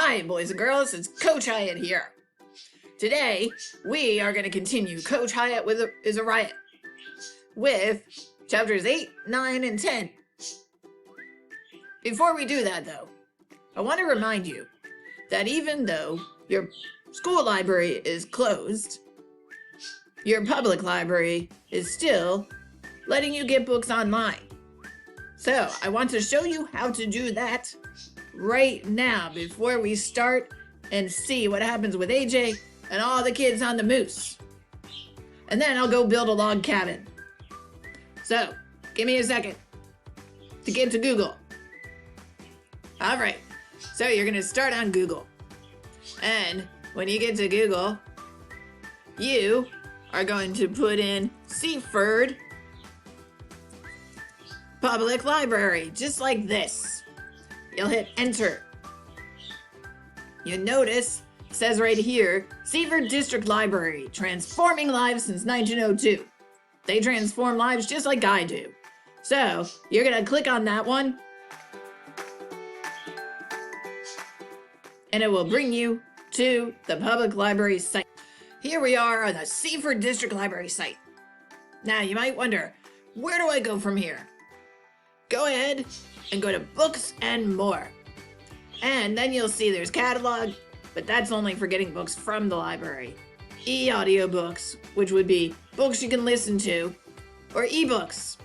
Hi, boys and girls, it's Coach Hyatt here. Today, we are going to continue Coach Hyatt is a Riot with chapters 8, 9, and 10. Before we do that, though, I want to remind you that even though your school library is closed, your public library is still letting you get books online. So, I want to show you how to do that right now before we start and see what happens with AJ and all the kids on the moose. And then I'll go build a log cabin. So, give me a second to get to Google. All right, so you're gonna start on Google. And when you get to Google, you are going to put in Seaford Public Library, just like this. You'll hit enter. You notice it says right here, Seaford District Library, transforming lives since 1902. They transform lives just like I do. So you're gonna click on that one, and it will bring you to the public library site. Here we are on the Seaford District Library site. Now you might wonder, where do I go from here? Go ahead and go to books and more. And then you'll see there's catalog, but that's only for getting books from the library. E-audiobooks, which would be books you can listen to, or ebooks,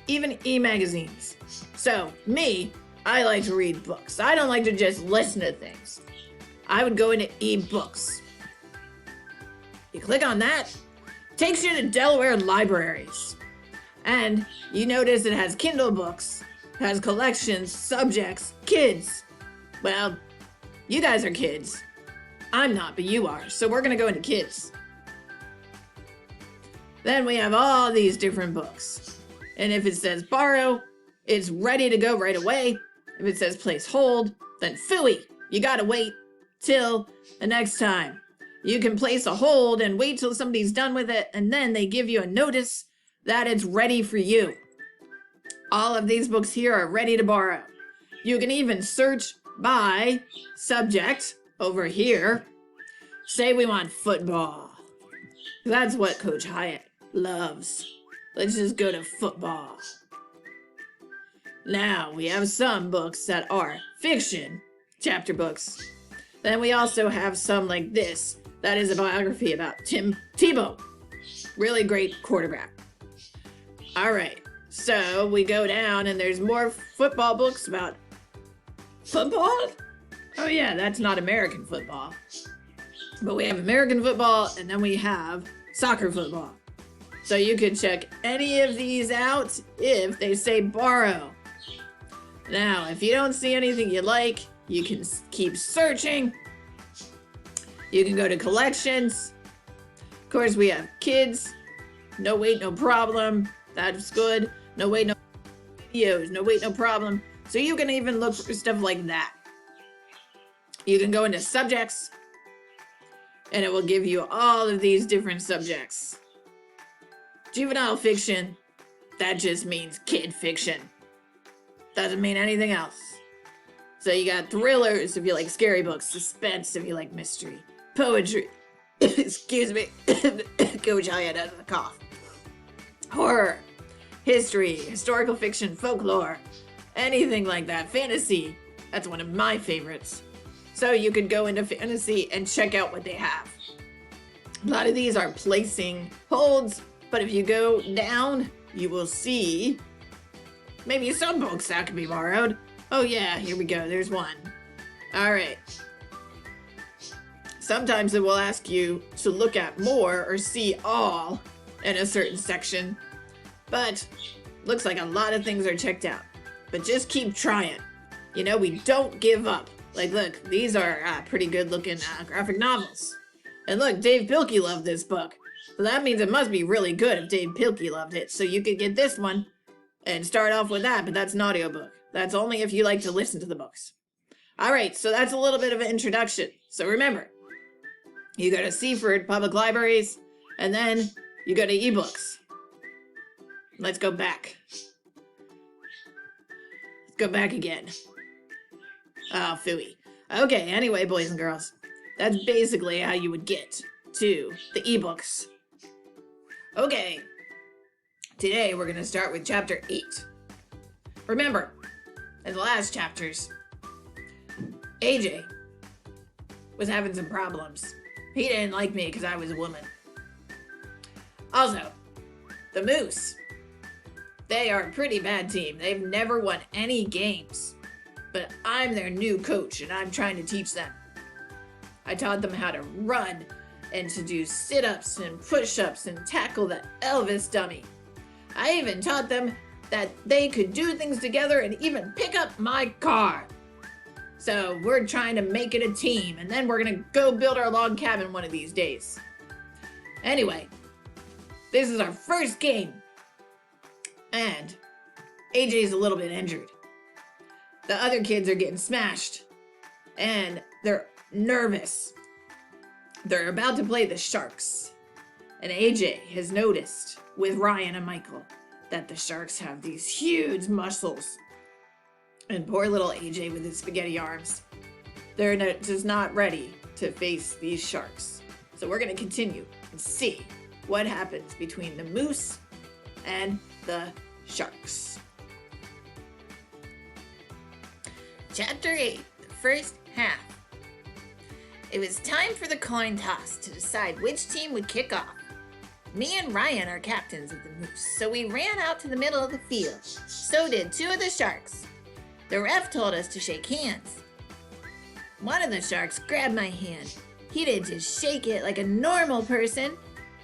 even e-magazines. So me, I like to read books. I don't like to just listen to things. I would go into ebooks. You click on that, takes you to Delaware libraries. And you notice it has Kindle books, has collections, subjects, kids. Well, you guys are kids. I'm not, but you are. So we're gonna go into kids. Then we have all these different books. And if it says borrow, it's ready to go right away. If it says place hold, then phooey, you gotta wait till the next time. You can place a hold and wait till somebody's done with it, and then they give you a notice that it's ready for you. All of these books here are ready to borrow. You can even search by subject over here. Say we want football. That's what Coach Hyatt loves. Let's just go to football. Now, we have some books that are fiction, chapter books. Then we also have some like this, that is a biography about Tim Tebow. Really great quarterback. All right, so we go down and there's more football books about football? Oh yeah, that's not American football. But we have American football and then we have soccer football. So you can check any of these out if they say borrow. Now, if you don't see anything you like, you can keep searching. You can go to collections. Of course, we have kids. No wait, no problem. That's good. No wait, no videos. No wait, no problem. So you can even look for stuff like that. You can go into subjects, and it will give you all of these different subjects. Juvenile fiction, that just means kid fiction. Doesn't mean anything else. So you got thrillers if you like scary books, suspense if you like mystery, poetry. Excuse me, Coach Hyatt out of the cough. Horror, history, historical fiction, folklore, anything like that. Fantasy, that's one of my favorites. So you could go into fantasy and check out what they have. A lot of these are placing holds, but if you go down, you will see maybe some books that can be borrowed. Oh yeah, here we go, there's one. All right. Sometimes it will ask you to look at more or see all in a certain section, but looks like a lot of things are checked out. But just keep trying. You know, we don't give up. Like, look, these are pretty good looking graphic novels. And look, Dave Pilkey loved this book. So that means it must be really good if Dave Pilkey loved it. So you could get this one and start off with that, but that's an audiobook. That's only if you like to listen to the books. All right, so that's a little bit of an introduction. So remember, you go to Seaford Public Libraries, and then you go to ebooks. Let's go back. Let's go back again. Oh, phooey. Okay, anyway, boys and girls, that's basically how you would get to the ebooks. Okay, today we're going to start with chapter 8. Remember, in the last chapters, AJ was having some problems. He didn't like me because I was a woman. Also, the Moose, they are a pretty bad team. They've never won any games. But I'm their new coach, and I'm trying to teach them. I taught them how to run, and to do sit-ups and push-ups and tackle the Elvis dummy. I even taught them that they could do things together and even pick up my car. So we're trying to make it a team, and then we're gonna go build our log cabin one of these days. Anyway, this is our first game, and AJ's a little bit injured. The other kids are getting smashed, and they're nervous. They're about to play the Sharks, and AJ has noticed with Ryan and Michael that the Sharks have these huge muscles. And poor little AJ with his spaghetti arms, they're just not ready to face these Sharks. So we're going to continue and see what happens between the Moose and the Sharks. Chapter 8, the first half. It was time for the coin toss to decide which team would kick off. Me and Ryan are captains of the Moose, so we ran out to the middle of the field. So did two of the Sharks. The ref told us to shake hands. One of the Sharks grabbed my hand. He didn't just shake it like a normal person.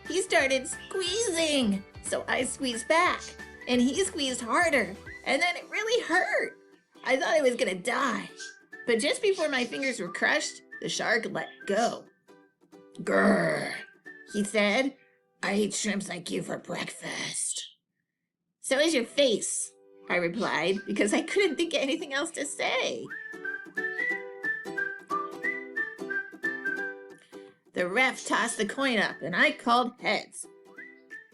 He started squeezing. So I squeezed back, and he squeezed harder, and then it really hurt. I thought I was gonna die. But just before my fingers were crushed, the Shark let go. Grrr, he said. I eat shrimps like you for breakfast. So is your face, I replied, because I couldn't think of anything else to say. The ref tossed the coin up, and I called heads.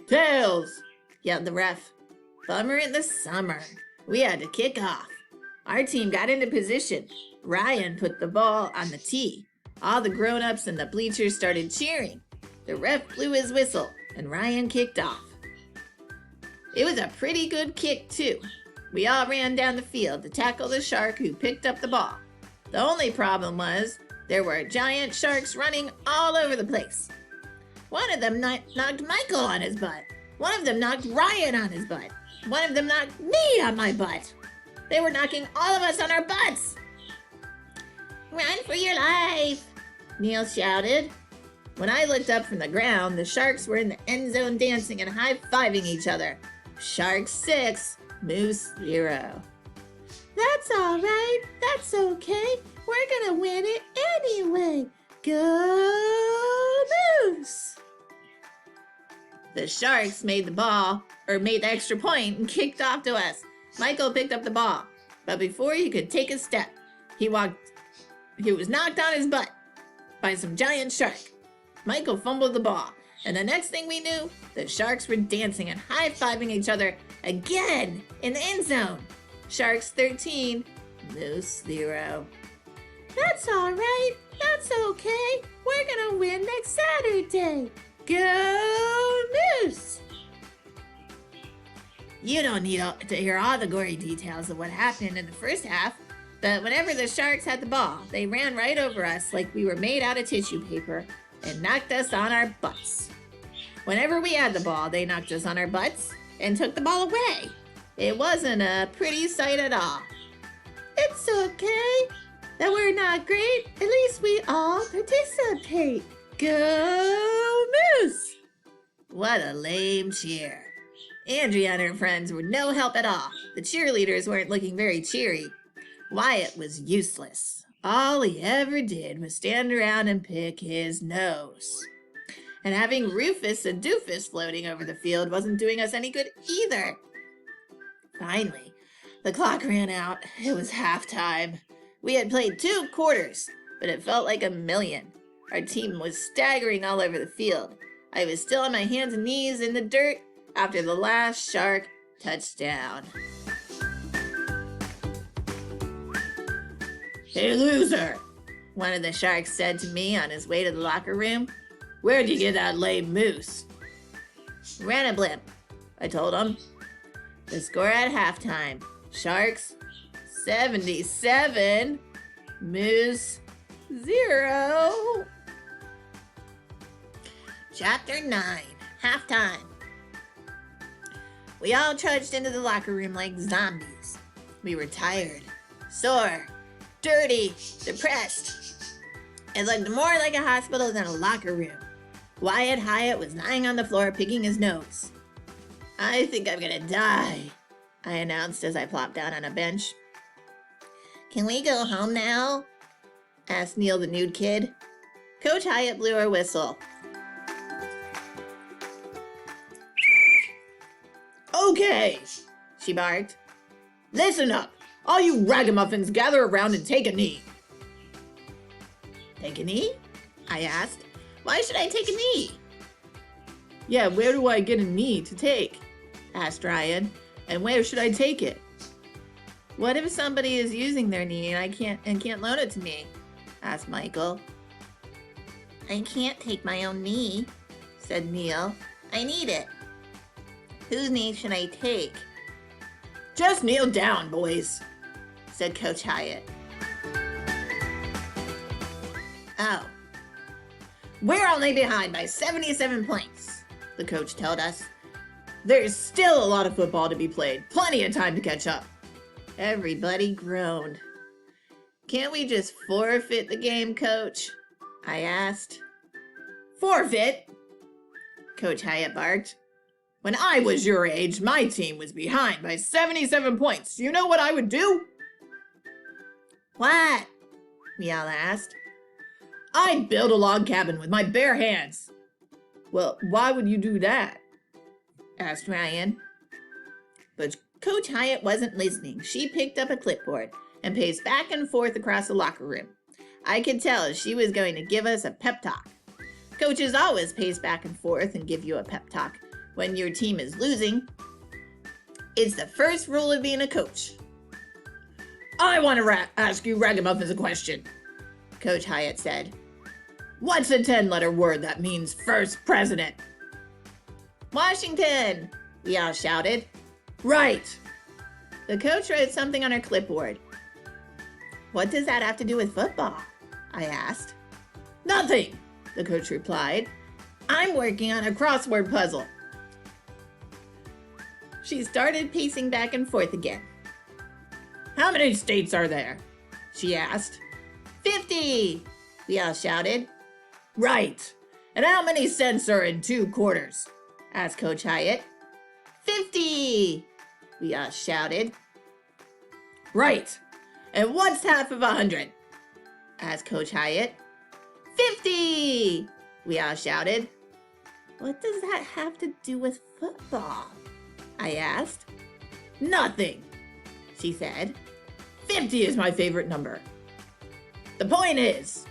Tails, yelled the ref. Bummer in the summer. We had to kick off. Our team got into position. Ryan put the ball on the tee. All the grown-ups in the bleachers started cheering. The ref blew his whistle, and Ryan kicked off. It was a pretty good kick, too. We all ran down the field to tackle the Shark who picked up the ball. The only problem was there were giant sharks running all over the place. One of them knocked Michael on his butt. One of them knocked Ryan on his butt. One of them knocked me on my butt. They were knocking all of us on our butts. Run for your life, Neil shouted. When I looked up from the ground, the Sharks were in the end zone dancing and high-fiving each other. Sharks 6, Moose 0. That's all right. That's okay. We're gonna win it anyway. Go Moose! The Sharks made the extra point and kicked off to us. Michael picked up the ball, but before he could take a step, he was knocked on his butt by some giant shark. Michael fumbled the ball, and the next thing we knew, the Sharks were dancing and high-fiving each other again in the end zone. Sharks 13, Moose 0. That's all right. That's okay. We're gonna win next Saturday. Go Moose! You don't need to hear all the gory details of what happened in the first half, but whenever the Sharks had the ball, they ran right over us like we were made out of tissue paper and knocked us on our butts. Whenever we had the ball, they knocked us on our butts and took the ball away. It wasn't a pretty sight at all. It's okay that we're not great. At least we all participate. Go Moose! What a lame cheer. Andrea and her friends were no help at all. The cheerleaders weren't looking very cheery. Wyatt was useless. All he ever did was stand around and pick his nose. And having Rufus and Doofus floating over the field wasn't doing us any good either. Finally, the clock ran out. It was halftime. We had played 2 quarters, but it felt like a million. Our team was staggering all over the field. I was still on my hands and knees in the dirt after the last Shark touchdown. Hey, loser! one of the sharks said to me on his way to the locker room. Where'd you get that lame moose? Ran a blimp, I told him. The score at halftime. Sharks, 77. Moose, 0. Chapter 9, halftime. We all trudged into the locker room like zombies. We were tired, sore, dirty, depressed. It looked more like a hospital than a locker room. Coach Hyatt was lying on the floor picking his nose. I think I'm gonna die, I announced as I plopped down on a bench. Can we go home now? Asked Neil the nude kid. Coach Hyatt blew her whistle. Okay, she barked. Listen up. All you ragamuffins gather around and take a knee. Take a knee? I asked. Why should I take a knee? Yeah, where do I get a knee to take? Asked Ryan. And where should I take it? What if somebody is using their knee and can't loan it to me? Asked Michael. I can't take my own knee, said Neil. I need it. Whose knee should I take? Just kneel down, boys, said Coach Hyatt. Oh. We're only behind by 77 points, the coach told us. There's still a lot of football to be played. Plenty of time to catch up. Everybody groaned. Can't we just forfeit the game, Coach? I asked. Forfeit? Coach Hyatt barked. When I was your age, my team was behind by 77 points. You know what I would do? What? We all asked. I'd build a log cabin with my bare hands. Well, why would you do that? Asked Ryan. But Coach Hyatt wasn't listening. She picked up a clipboard and paced back and forth across the locker room. I could tell she was going to give us a pep talk. Coaches always pace back and forth and give you a pep talk when your team is losing. It's the first rule of being a coach. I want to ask you ragamuffins a question, Coach Hyatt said. What's a 10-letter word that means first president? Washington, we all shouted. Right. The coach wrote something on her clipboard. What does that have to do with football? I asked. Nothing, the coach replied. I'm working on a crossword puzzle. She started pacing back and forth again. How many states are there? She asked. 50, we all shouted. Right. And how many cents are in 2 quarters? Asked Coach Hyatt. 50, we all shouted. Right. And what's half of 100? Asked Coach Hyatt. 50, we all shouted. What does that have to do with football? I asked. Nothing, she said. 50 is my favorite number. The point is,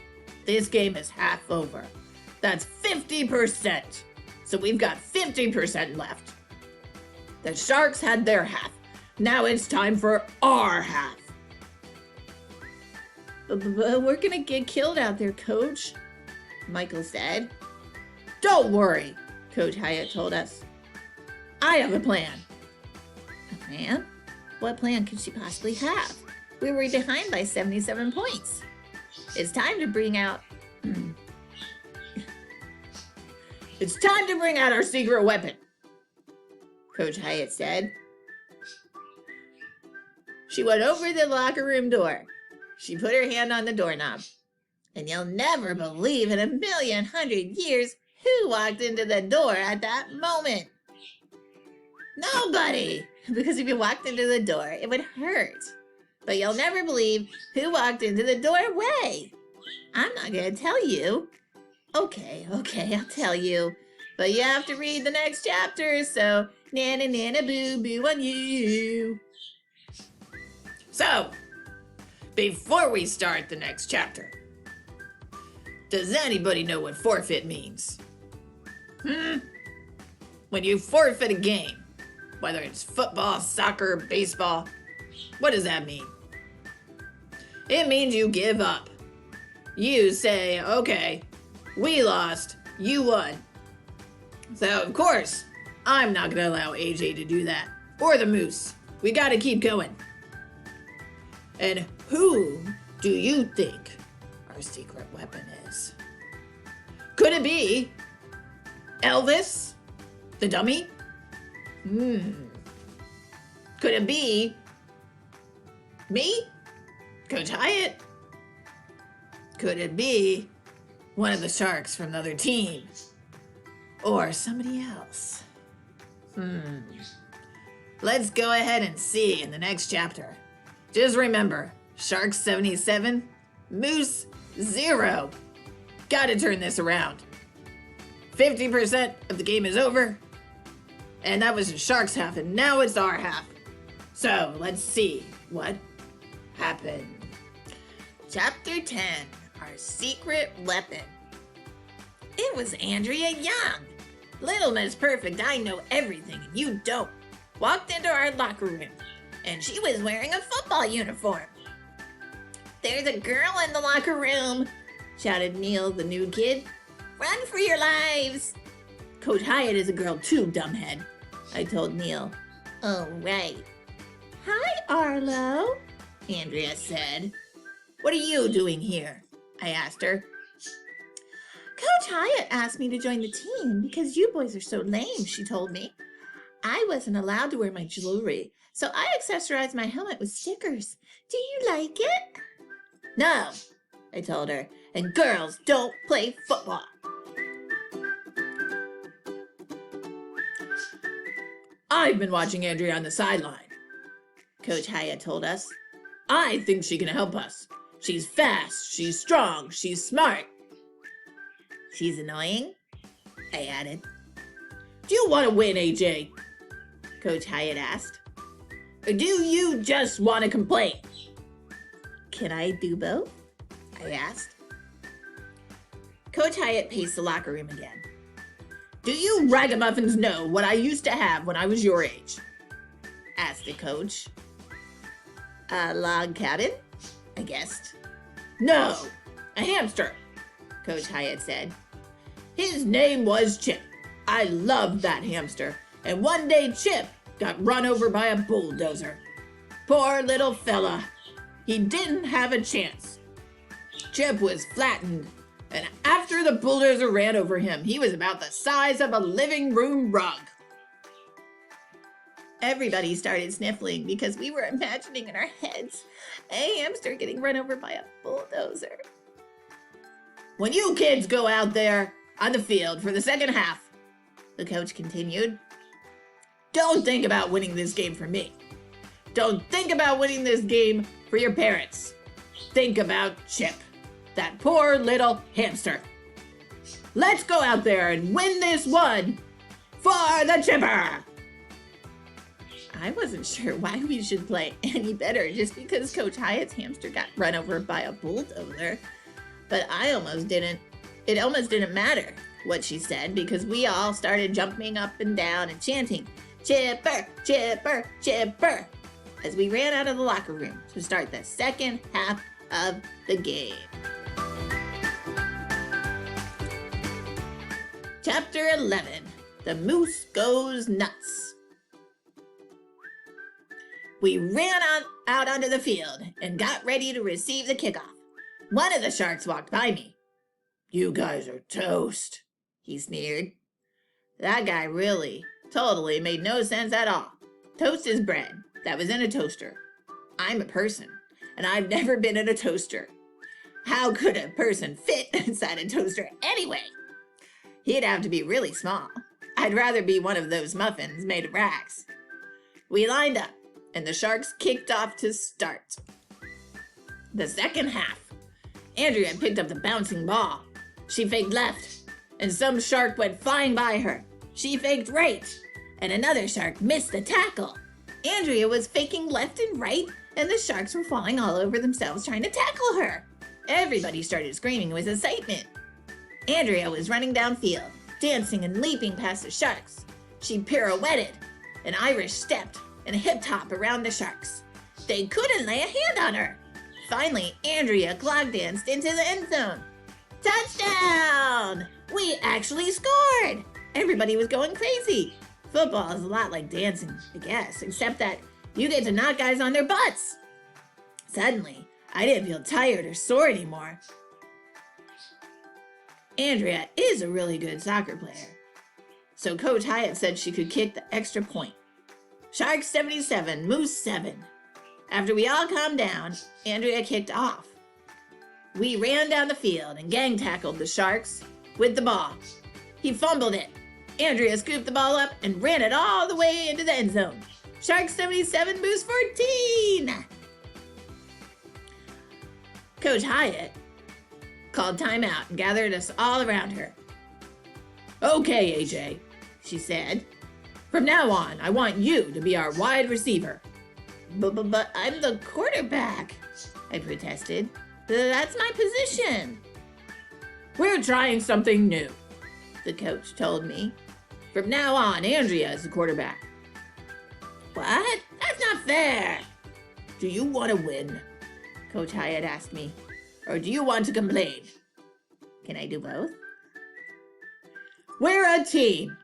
this game is half over. That's 50%. So we've got 50% left. The Sharks had their half. Now it's time for our half. We're gonna get killed out there, Coach, Michael said. Don't worry, Coach Hyatt told us. I have a plan. A plan? What plan could she possibly have? We were behind by 77 points. It's time to bring out... It's time to bring out our secret weapon, Coach Hyatt said. She went over the locker room door. She put her hand on the doorknob. And you'll never believe in 1,100,000 years who walked into the door at that moment. Nobody! Because if you walked into the door, it would hurt. But you'll never believe who walked into the doorway. I'm not going to tell you. Okay, I'll tell you. But you have to read the next chapter, so nana nana boo boo on you. So, before we start the next chapter, does anybody know what forfeit means? When you forfeit a game, whether it's football, soccer, baseball, what does that mean? It means you give up. you say, okay, we lost, you won. So, of course, I'm not going to allow AJ to do that. Or the moose. We got to keep going. And who do you think our secret weapon is? Could it be Elvis, the dummy? Could it be me, Coach Hyatt? Could it be one of the sharks from the other team? Or somebody else? Let's go ahead and see in the next chapter. Just remember, Shark 77, Moose 0. Gotta turn this around. 50% of the game is over. And that was the Sharks' half, and now it's our half. So, let's see what happened. Chapter 10, Our Secret Weapon. It was Andrea Young. Little Miss Perfect, I know everything and you don't. Walked into our locker room, and she was wearing a football uniform. There's a girl in the locker room, shouted Neil, the new kid. Run for your lives. Coach Hyatt is a girl too, dumbhead, I told Neil. Oh, right. Hi, Arlo, Andrea said. What are you doing here? I asked her. Coach Hyatt asked me to join the team because you boys are so lame, she told me. I wasn't allowed to wear my jewelry, so I accessorized my helmet with stickers. Do you like it? No, I told her, and girls don't play football. I've been watching Andrea on the sideline, Coach Hyatt told us. I think she can help us. She's fast, she's strong, she's smart. She's annoying, I added. Do you want to win, AJ? Coach Hyatt asked. Or do you just want to complain? Can I do both? I asked. Coach Hyatt paced the locker room again. Do you ragamuffins know what I used to have when I was your age? Asked the coach. A log cabin? I guessed. No, a hamster, Coach Hyatt said. His name was Chip. I loved that hamster. And one day Chip got run over by a bulldozer. Poor little fella. He didn't have a chance. Chip was flattened, and after the bulldozer ran over him, he was about the size of a living room rug. Everybody started sniffling because we were imagining in our heads a hamster getting run over by a bulldozer. When you kids go out there on the field for the second half, the coach continued, don't think about winning this game for me. Don't think about winning this game for your parents. Think about Chip, that poor little hamster. Let's go out there and win this one for the Chipper. I wasn't sure why we should play any better just because Coach Hyatt's hamster got run over by a bulldozer. But it almost didn't matter what she said because we all started jumping up and down and chanting, Chipper, Chipper, Chipper, as we ran out of the locker room to start the second half of the game. Chapter 11, The Moose Goes Nuts. We ran out onto the field and got ready to receive the kickoff. One of the sharks walked by me. You guys are toast, he sneered. That guy really, totally made no sense at all. Toast is bread that was in a toaster. I'm a person, and I've never been in a toaster. How could a person fit inside a toaster anyway? He'd have to be really small. I'd rather be one of those muffins made of rags. We lined up, and the sharks kicked off to start. The second half. Andrea picked up the bouncing ball. She faked left, and some shark went flying by her. She faked right, and another shark missed the tackle. Andrea was faking left and right, and the sharks were falling all over themselves trying to tackle her. Everybody started screaming with excitement. Andrea was running downfield, dancing and leaping past the sharks. She pirouetted, and Irish stepped, and hip-hop around the sharks. They couldn't lay a hand on her. Finally, Andrea clock danced into the end zone. Touchdown! We actually scored! Everybody was going crazy. Football is a lot like dancing, I guess, except that you get to knock guys on their butts. Suddenly, I didn't feel tired or sore anymore. Andrea is a really good soccer player. So Coach Hyatt said she could kick the extra point. Sharks 77, Moose 7. After we all calmed down, Andrea kicked off. We ran down the field and gang tackled the Sharks with the ball. He fumbled it. Andrea scooped the ball up and ran it all the way into the end zone. Sharks 77, Moose 14. Coach Hyatt called timeout and gathered us all around her. Okay, AJ, she said. From now on, I want you to be our wide receiver. But I'm the quarterback, I protested. That's my position. We're trying something new, the coach told me. From now on, Andrea is the quarterback. What? That's not fair. Do you want to win? Coach Hyatt asked me. Or do you want to complain? Can I do both? We're a team,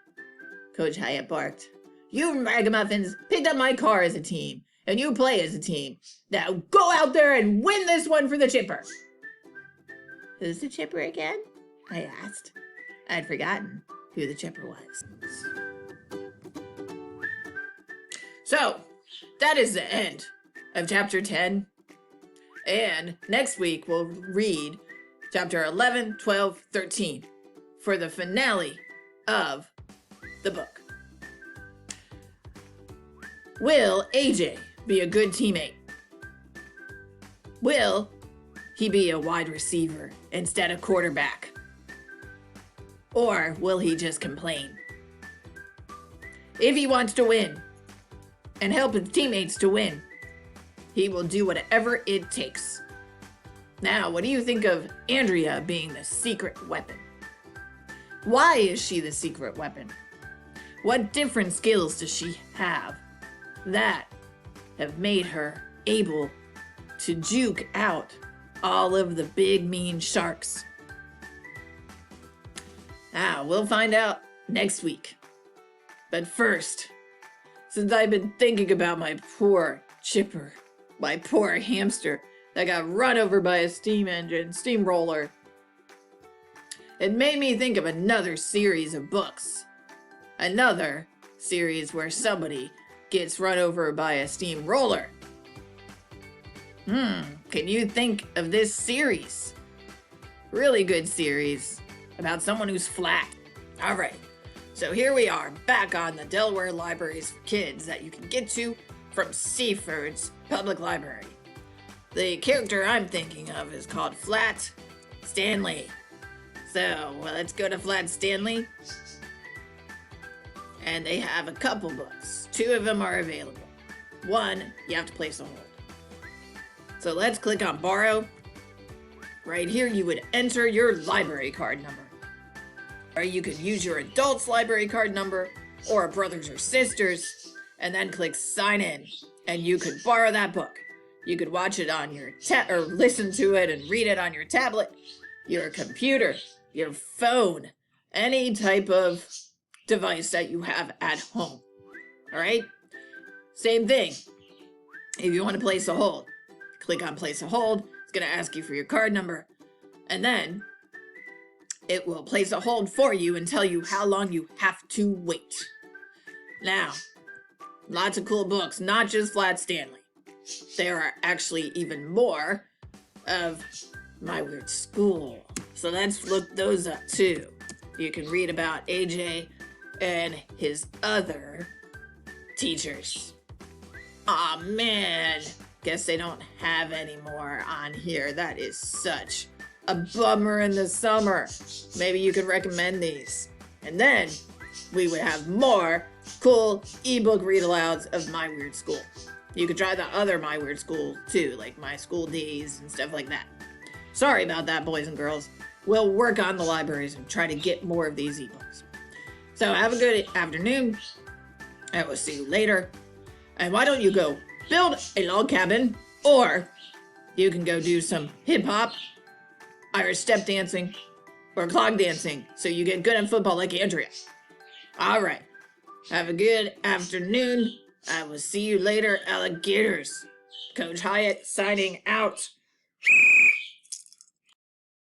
Coach Hyatt barked. You ragamuffins picked up my car as a team, and you play as a team. Now go out there and win this one for the chipper. Who's the chipper again? I asked. I'd forgotten who the chipper was. So, that is the end of chapter 10. And next week we'll read chapter 11, 12, 13 for the finale of the book. Will AJ be a good teammate? Will he be a wide receiver instead of quarterback? Or will he just complain? If he wants to win and help his teammates to win, he will do whatever it takes. Now, what do you think of Andrea being the secret weapon? Why is she the secret weapon? What different skills does she have that have made her able to juke out all of the big mean sharks? Now, we'll find out next week. But first, since I've been thinking about my poor chipper, my poor hamster that got run over by a steamroller, it made me think of another series of books. Another series where somebody gets run over by a steamroller. Can you think of this series? Really good series about someone who's flat. All right, so here we are back on the Delaware Libraries for Kids that you can get to from Seaford's Public Library. The character I'm thinking of is called Flat Stanley. So let's go to Flat Stanley. And they have a couple books. 2 of them are available. 1, you have to place a hold. So let's click on borrow. Right here, you would enter your library card number. Or you could use your adult's library card number or a brother's or sister's, and then click sign in. And you could borrow that book. You could watch it on your or listen to it and read it on your tablet, your computer, your phone, any type of device that you have at home. All right? Same thing. If you want to place a hold, click on place a hold. It's going to ask you for your card number. And then it will place a hold for you and tell you how long you have to wait. Now, lots of cool books, not just Flat Stanley. There are actually even more of My Weird School. So let's look those up too. You can read about AJ and his other teachers. Aw, man. Guess they don't have any more on here. That is such a bummer in the summer. Maybe you could recommend these. And then we would have more cool ebook read-alouds of My Weird School. You could try the other My Weird School too, like My School Days and stuff like that. Sorry about that, boys and girls. We'll work on the libraries and try to get more of these ebooks. So have a good afternoon. I will see you later. And why don't you go build a log cabin or You can go do some hip hop, Irish step dancing, or clog dancing so you get good at football like Andrea. All right. Have a good afternoon. I will see you later, alligators. Coach Hyatt signing out.